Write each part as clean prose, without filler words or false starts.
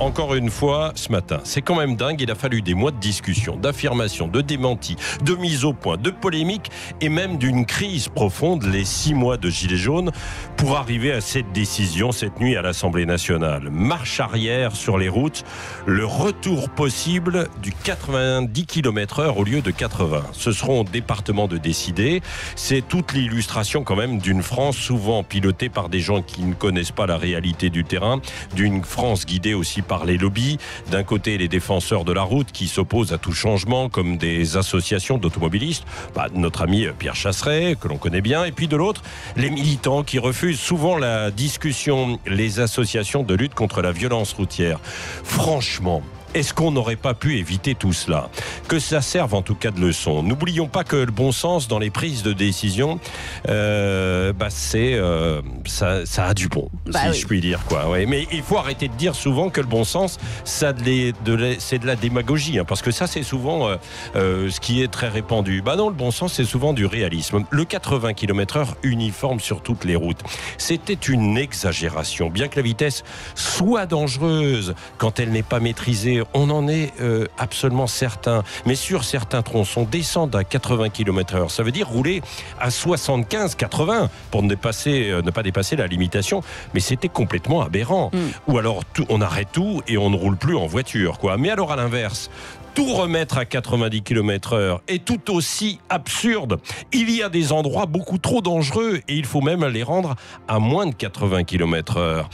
encore une fois ce matin. C'est quand même dingue, il a fallu des mois de discussion, d'affirmations, de démentis, de mise au point, de polémiques et même d'une crise profonde, les 6 mois de Gilets jaunes, pour arriver à cette décision cette nuit à l'Assemblée nationale. Marche arrière sur les routes, le retour possible du 90 km/h au lieu de 80. Ce seront aux départements de décider. C'est toute l'illustration quand même d'une France souvent pilotée par des gens qui ne connaissent pas la réalité du terrain, d'une France guidée aussi par les lobbies. D'un côté, les défenseurs de la route qui s'opposent à tout changement, comme des associations d'automobilistes, notre ami Pierre Chasseret, que l'on connaît bien, et puis de l'autre, les militants qui refusent souvent la discussion, les associations de lutte contre la violence routière. Franchement, est-ce qu'on n'aurait pas pu éviter tout cela ? Que ça serve en tout cas de leçon. N'oublions pas que le bon sens dans les prises de décision, ça a du bon, je puis dire. Ouais. Mais il faut arrêter de dire souvent que le bon sens, c'est de la démagogie, parce que ça, c'est souvent ce qui est très répandu. Non, le bon sens, c'est souvent du réalisme. Le 80 km/h uniforme sur toutes les routes, c'était une exagération. Bien que la vitesse soit dangereuse quand elle n'est pas maîtrisée, on en est absolument certain. Mais sur certains tronçons, descendre à 80 km/h, ça veut dire rouler à 75-80 pour ne pas dépasser la limitation. Mais c'était complètement aberrant. Ou alors, on arrête tout et on ne roule plus en voiture, Mais alors, à l'inverse, tout remettre à 90 km/h est tout aussi absurde. Il y a des endroits beaucoup trop dangereux et il faut même les rendre à moins de 80 km/h.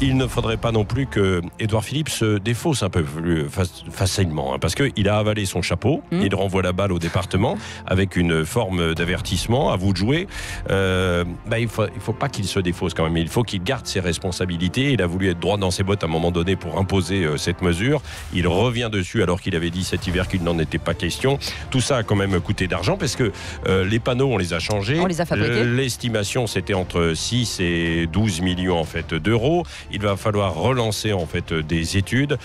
Il ne faudrait pas non plus que Édouard Philippe se défausse un peu plus facilement, parce qu'il a avalé son chapeau, il renvoie la balle au département avec une forme d'avertissement, à vous de jouer. Il faut pas qu'il se défausse quand même, il faut qu'il garde ses responsabilités. Il a voulu être droit dans ses bottes à un moment donné pour imposer cette mesure. Il revient dessus alors qu'il avait dit cet hiver qu'il n'en était pas question. Tout ça a quand même coûté d'argent parce que les panneaux, on les a changés. On les a fabriqués. L'estimation, c'était entre 6 et 12 millions d'euros. Il va falloir relancer des études.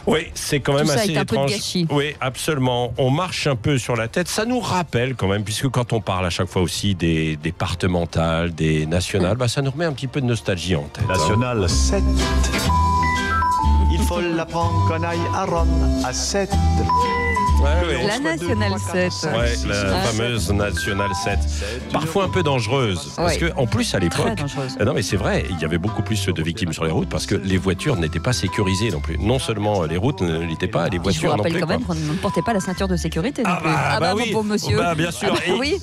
Oui, c'est quand même assez étrange. Tout ça est un peu de gâchis. Oui, absolument. On marche un peu sur la tête. Ça nous rappelle quand même, puisque quand on parle à chaque fois aussi des départementales, des nationales, ça nous remet un petit peu de nostalgie en tête. National 7. Il faut l'apprendre qu'on aille à Rome à 7. La Nationale 7. La fameuse Nationale 7. Parfois un peu dangereuse. Parce qu'en plus, à l'époque, non mais c'est vrai, il y avait beaucoup plus de victimes sur les routes parce que les voitures n'étaient pas sécurisées non plus. Non seulement les routes ne l'étaient pas, les voitures non plus. Je vous rappelle quand même qu'on ne portait pas la ceinture de sécurité non plus. Oui. Bon monsieur. Bien sûr. Oui.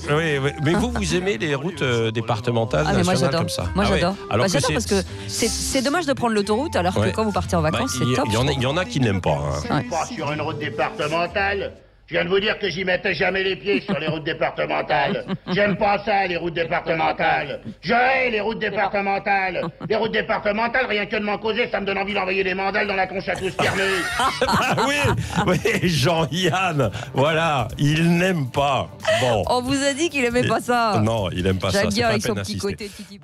Mais vous aimez les routes départementales, nationales comme ça? Moi j'adore. J'adore parce que c'est c'est dommage de prendre l'autoroute alors que quand vous partez en vacances, c'est top. Il y en a qui n'aiment pas. Pas sur une route départementale. Je viens de vous dire que j'y mettais jamais les pieds sur les routes départementales. J'aime pas ça, les routes départementales. Je hais les routes départementales. Les routes départementales, rien que de m'en causer, ça me donne envie d'envoyer des mandales dans la tronche à tous fermés. Oui, Jean-Yann, voilà, il n'aime pas. Bon. On vous a dit qu'il aimait pas ça. Non, il aime pas ça. J'aime bien avec son petit côté titi.